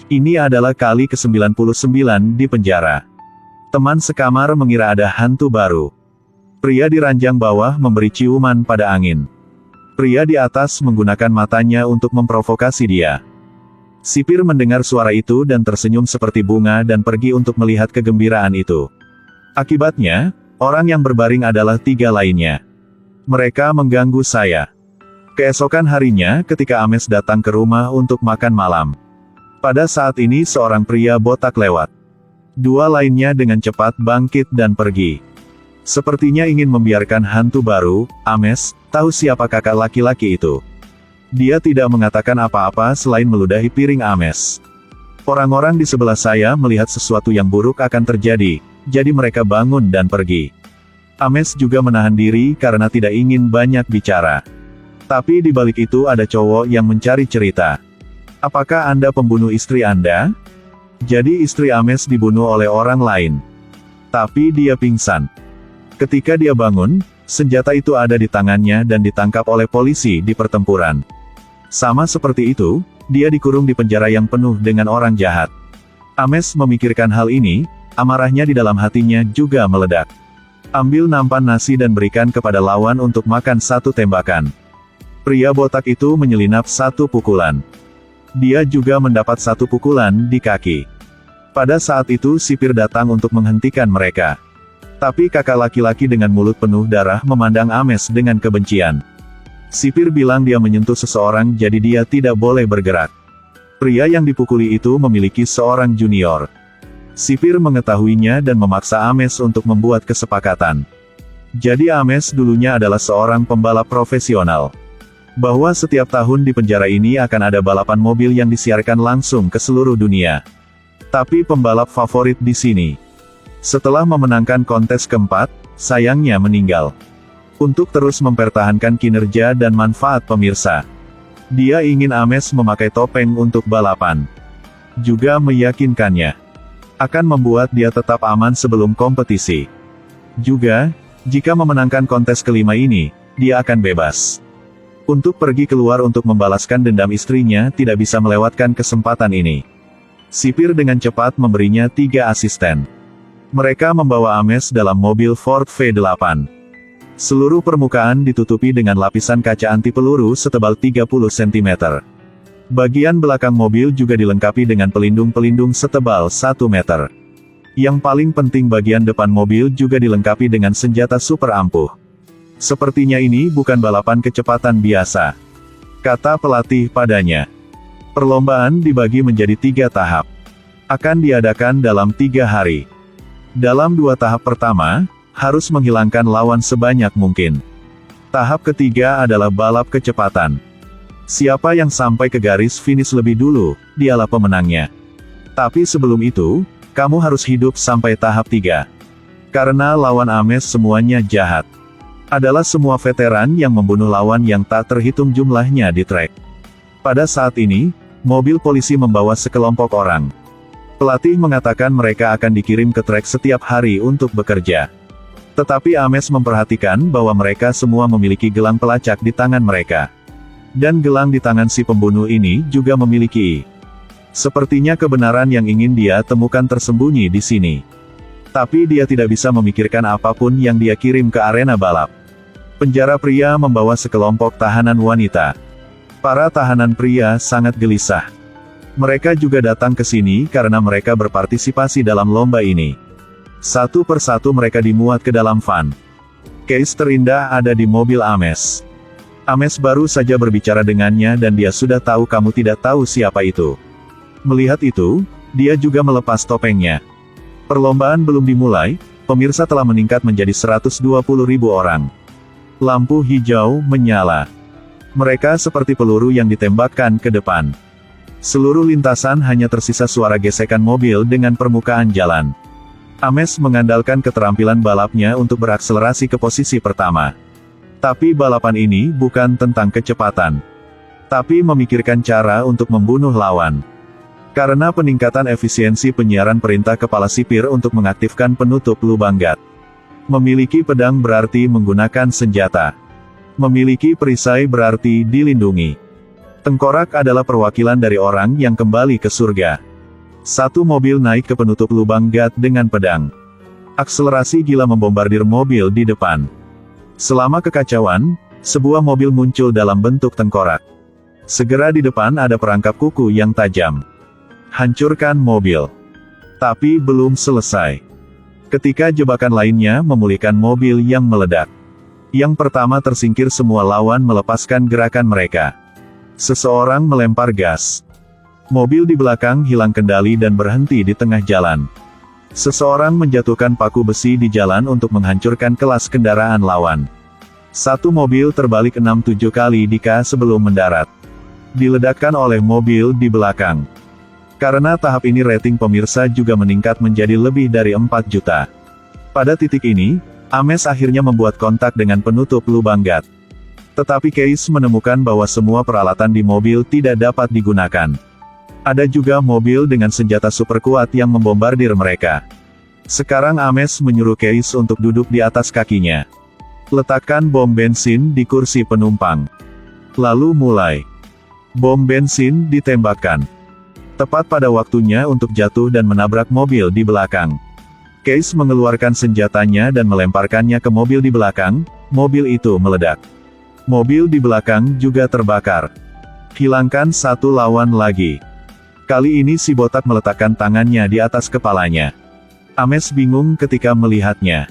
Ini adalah kali ke-99 di penjara. Teman sekamar mengira ada hantu baru. Pria di ranjang bawah memberi ciuman pada angin. Pria di atas menggunakan matanya untuk memprovokasi dia. Sipir mendengar suara itu dan tersenyum seperti bunga dan pergi untuk melihat kegembiraan itu. Akibatnya, orang yang berbaring adalah 3 lainnya. Mereka mengganggu saya. Keesokan harinya ketika Ames datang ke rumah untuk makan malam. Pada saat ini seorang pria botak lewat. 2 lainnya dengan cepat bangkit dan pergi. Sepertinya ingin membiarkan hantu baru, Ames, tahu siapa kakak laki-laki itu. Dia tidak mengatakan apa-apa selain meludahi piring Ames. Orang-orang di sebelah saya melihat sesuatu yang buruk akan terjadi, jadi mereka bangun dan pergi. Ames juga menahan diri karena tidak ingin banyak bicara. Tapi di balik itu ada cowok yang mencari cerita. Apakah Anda pembunuh istri Anda? Jadi istri Ames dibunuh oleh orang lain. Tapi dia pingsan. Ketika dia bangun, senjata itu ada di tangannya dan ditangkap oleh polisi di pertempuran. Sama seperti itu, dia dikurung di penjara yang penuh dengan orang jahat. Ames memikirkan hal ini, amarahnya di dalam hatinya juga meledak. Ambil nampan nasi dan berikan kepada lawan untuk makan 1 tembakan. Pria botak itu menyelinap 1 pukulan. Dia juga mendapat 1 pukulan di kaki. Pada saat itu sipir datang untuk menghentikan mereka. Tapi kakak laki-laki dengan mulut penuh darah memandang Ames dengan kebencian. Sipir bilang dia menyentuh seseorang jadi dia tidak boleh bergerak. Pria yang dipukuli itu memiliki seorang junior. Sipir mengetahuinya dan memaksa Ames untuk membuat kesepakatan. Jadi Ames dulunya adalah seorang pembalap profesional. Bahwa setiap tahun di penjara ini akan ada balapan mobil yang disiarkan langsung ke seluruh dunia. Tapi pembalap favorit di sini, setelah memenangkan kontes keempat, sayangnya meninggal. Untuk terus mempertahankan kinerja dan manfaat pemirsa, dia ingin Ames memakai topeng untuk balapan. Juga meyakinkannya akan membuat dia tetap aman sebelum kompetisi. Juga, jika memenangkan kontes kelima ini, dia akan bebas. Untuk pergi keluar untuk membalaskan dendam istrinya tidak bisa melewatkan kesempatan ini. Sipir dengan cepat memberinya 3 asisten. Mereka membawa Ames dalam mobil Ford V8. Seluruh permukaan ditutupi dengan lapisan kaca anti peluru setebal 30 cm. Bagian belakang mobil juga dilengkapi dengan pelindung-pelindung setebal 1 meter. Yang paling penting bagian depan mobil juga dilengkapi dengan senjata super ampuh. Sepertinya ini bukan balapan kecepatan biasa, kata pelatih padanya. Perlombaan dibagi menjadi 3 tahap. Akan diadakan dalam 3 hari. Dalam 2 tahap pertama, harus menghilangkan lawan sebanyak mungkin. Tahap ketiga adalah balap kecepatan. Siapa yang sampai ke garis finish lebih dulu, dialah pemenangnya. Tapi sebelum itu, kamu harus hidup sampai tahap 3. Karena lawan Ames semuanya jahat. Adalah semua veteran yang membunuh lawan yang tak terhitung jumlahnya di trek. Pada saat ini, mobil polisi membawa sekelompok orang. Pelatih mengatakan mereka akan dikirim ke trek setiap hari untuk bekerja. Tetapi Ames memperhatikan bahwa mereka semua memiliki gelang pelacak di tangan mereka. Dan gelang di tangan si pembunuh ini juga memiliki. Sepertinya kebenaran yang ingin dia temukan tersembunyi di sini. Tapi dia tidak bisa memikirkan apapun yang dia kirim ke arena balap. Penjara pria membawa sekelompok tahanan wanita. Para tahanan pria sangat gelisah. Mereka juga datang ke sini karena mereka berpartisipasi dalam lomba ini. Satu persatu mereka dimuat ke dalam van. Case terindah ada di mobil Ames. Ames baru saja berbicara dengannya dan dia sudah tahu kamu tidak tahu siapa itu. Melihat itu, dia juga melepas topengnya. Perlombaan belum dimulai, pemirsa telah meningkat menjadi 120.000 orang. Lampu hijau menyala. Mereka seperti peluru yang ditembakkan ke depan. Seluruh lintasan hanya tersisa suara gesekan mobil dengan permukaan jalan. Ames mengandalkan keterampilan balapnya untuk berakselerasi ke posisi pertama. Tapi balapan ini bukan tentang kecepatan. Tapi memikirkan cara untuk membunuh lawan. Karena peningkatan efisiensi penyiaran perintah kepala sipir untuk mengaktifkan penutup lubang gat. Memiliki pedang berarti menggunakan senjata. Memiliki perisai berarti dilindungi. Tengkorak adalah perwakilan dari orang yang kembali ke surga. Satu mobil naik ke penutup lubang gat dengan pedang. Akselerasi gila membombardir mobil di depan. Selama kekacauan, sebuah mobil muncul dalam bentuk tengkorak. Segera di depan ada perangkap kuku yang tajam. Hancurkan mobil. Tapi belum selesai. Ketika jebakan lainnya memulihkan mobil yang meledak. Yang pertama tersingkir, semua lawan melepaskan gerakan mereka. Seseorang melempar gas. Mobil di belakang hilang kendali dan berhenti di tengah jalan. Seseorang menjatuhkan paku besi di jalan untuk menghancurkan kelas kendaraan lawan. Satu mobil terbalik 6-7 kali sebelum mendarat. Diledakkan oleh mobil di belakang. Karena tahap ini rating pemirsa juga meningkat menjadi lebih dari 4 juta. Pada titik ini, Ames akhirnya membuat kontak dengan penutup lubang gat. Tetapi Case menemukan bahwa semua peralatan di mobil tidak dapat digunakan. Ada juga mobil dengan senjata super kuat yang membombardir mereka. Sekarang Ames menyuruh Case untuk duduk di atas kakinya. Letakkan bom bensin di kursi penumpang. Lalu mulai. Bom bensin ditembakkan. Tepat pada waktunya untuk jatuh dan menabrak mobil di belakang. Case mengeluarkan senjatanya dan melemparkannya ke mobil di belakang, mobil itu meledak. Mobil di belakang juga terbakar. Hilangkan satu lawan lagi. Kali ini si botak meletakkan tangannya di atas kepalanya. Ames bingung ketika melihatnya.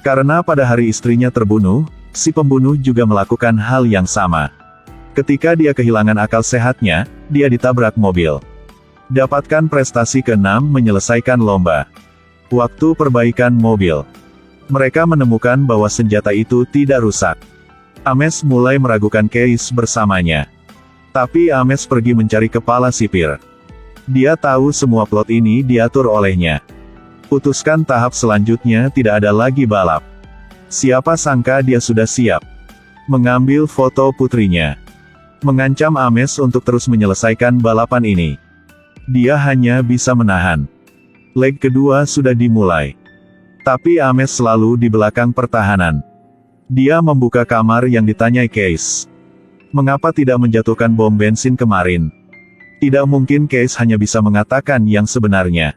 Karena pada hari istrinya terbunuh, si pembunuh juga melakukan hal yang sama. Ketika dia kehilangan akal sehatnya, dia ditabrak mobil. Dapatkan prestasi ke-6 menyelesaikan lomba. Waktu perbaikan mobil. Mereka menemukan bahwa senjata itu tidak rusak. Ames mulai meragukan Case bersamanya. Tapi Ames pergi mencari kepala sipir. Dia tahu semua plot ini diatur olehnya. Putuskan tahap selanjutnya tidak ada lagi balap. Siapa sangka dia sudah siap. Mengambil foto putrinya. Mengancam Ames untuk terus menyelesaikan balapan ini. Dia hanya bisa menahan. Leg kedua sudah dimulai. Tapi Ames selalu di belakang pertahanan. Dia membuka kamar yang ditanyai Case. Mengapa tidak menjatuhkan bom bensin kemarin? Tidak mungkin Case hanya bisa mengatakan yang sebenarnya.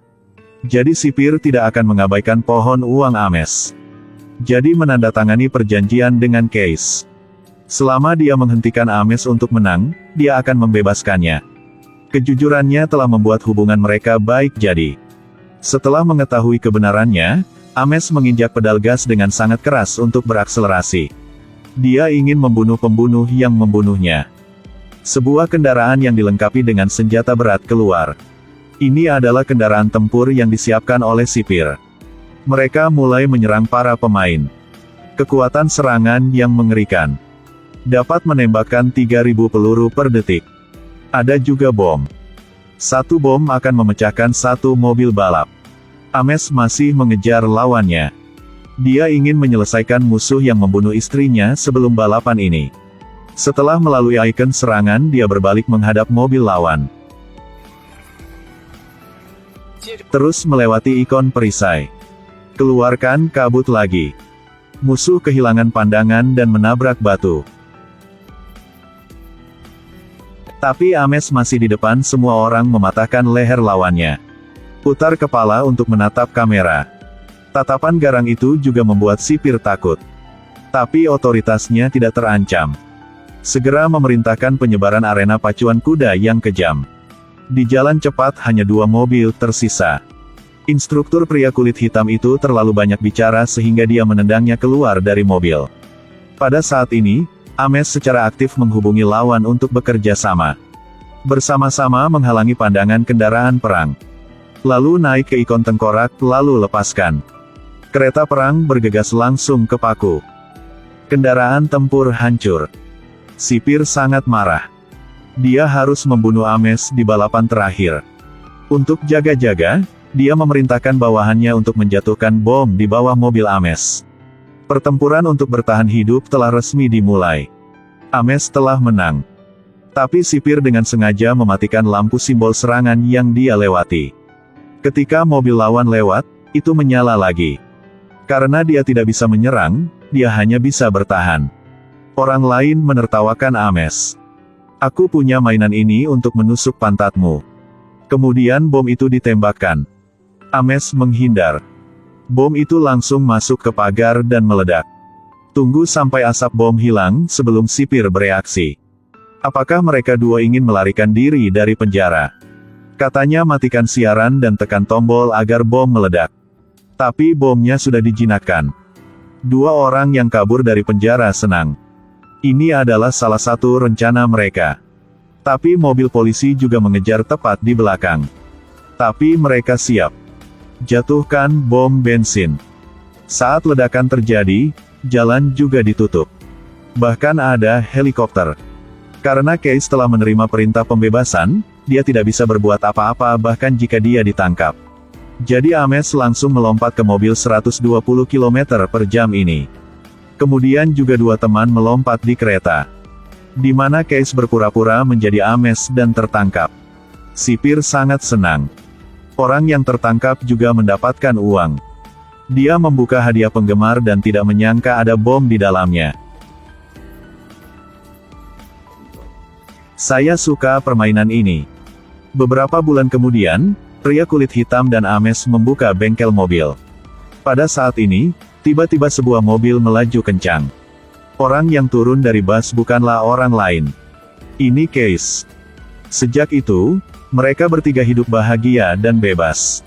Jadi sipir tidak akan mengabaikan pohon uang Ames. Jadi menandatangani perjanjian dengan Case. Selama dia menghentikan Ames untuk menang, dia akan membebaskannya. Kejujurannya telah membuat hubungan mereka baik jadi. Setelah mengetahui kebenarannya, Ames menginjak pedal gas dengan sangat keras untuk berakselerasi. Dia ingin membunuh pembunuh yang membunuhnya. Sebuah kendaraan yang dilengkapi dengan senjata berat keluar. Ini adalah kendaraan tempur yang disiapkan oleh sipir. Mereka mulai menyerang para pemain. Kekuatan serangan yang mengerikan. Dapat menembakkan 3.000 peluru per detik. Ada juga bom. Satu bom akan memecahkan satu mobil balap. Ames masih mengejar lawannya. Dia ingin menyelesaikan musuh yang membunuh istrinya sebelum balapan ini. Setelah melalui ikon serangan, dia berbalik menghadap mobil lawan. Terus melewati ikon perisai. Keluarkan kabut lagi. Musuh kehilangan pandangan dan menabrak batu. Tapi Ames masih di depan, semua orang mematahkan leher lawannya. Putar kepala untuk menatap kamera. Tatapan garang itu juga membuat sipir takut. Tapi otoritasnya tidak terancam. Segera memerintahkan penyebaran arena pacuan kuda yang kejam. Di jalan cepat hanya 2 mobil tersisa. Instruktur pria kulit hitam itu terlalu banyak bicara sehingga dia menendangnya keluar dari mobil. Pada saat ini, Ames secara aktif menghubungi lawan untuk bekerja sama. Bersama-sama menghalangi pandangan kendaraan perang. Lalu naik ke ikon tengkorak, lalu lepaskan. Kereta perang bergegas langsung ke paku. Kendaraan tempur hancur. Sipir sangat marah. Dia harus membunuh Ames di balapan terakhir. Untuk jaga-jaga, dia memerintahkan bawahannya untuk menjatuhkan bom di bawah mobil Ames. Pertempuran untuk bertahan hidup telah resmi dimulai. Ames telah menang. Tapi sipir dengan sengaja mematikan lampu simbol serangan yang dia lewati. Ketika mobil lawan lewat, itu menyala lagi. Karena dia tidak bisa menyerang, dia hanya bisa bertahan. Orang lain menertawakan Ames. Aku punya mainan ini untuk menusuk pantatmu. Kemudian bom itu ditembakkan. Ames menghindar. Bom itu langsung masuk ke pagar dan meledak. Tunggu sampai asap bom hilang sebelum sipir bereaksi. Apakah mereka dua ingin melarikan diri dari penjara? Katanya matikan siaran dan tekan tombol agar bom meledak. Tapi bomnya sudah dijinakkan. Dua orang yang kabur dari penjara senang. Ini adalah salah satu rencana mereka. Tapi mobil polisi juga mengejar tepat di belakang. Tapi mereka siap. Jatuhkan bom bensin. Saat ledakan terjadi, jalan juga ditutup. Bahkan ada helikopter. Karena Case telah menerima perintah pembebasan, dia tidak bisa berbuat apa-apa bahkan jika dia ditangkap. Jadi Ames langsung melompat ke mobil 120 km per jam ini. Kemudian juga dua teman melompat di kereta. Di mana Case berpura-pura menjadi Ames dan tertangkap. Sipir sangat senang. Orang yang tertangkap juga mendapatkan uang. Dia membuka hadiah penggemar dan tidak menyangka ada bom di dalamnya. Saya suka permainan ini. Beberapa bulan kemudian, pria kulit hitam dan Ames membuka bengkel mobil. Pada saat ini, tiba-tiba sebuah mobil melaju kencang. Orang yang turun dari bus bukanlah orang lain. Ini Case. Sejak itu, mereka bertiga hidup bahagia dan bebas.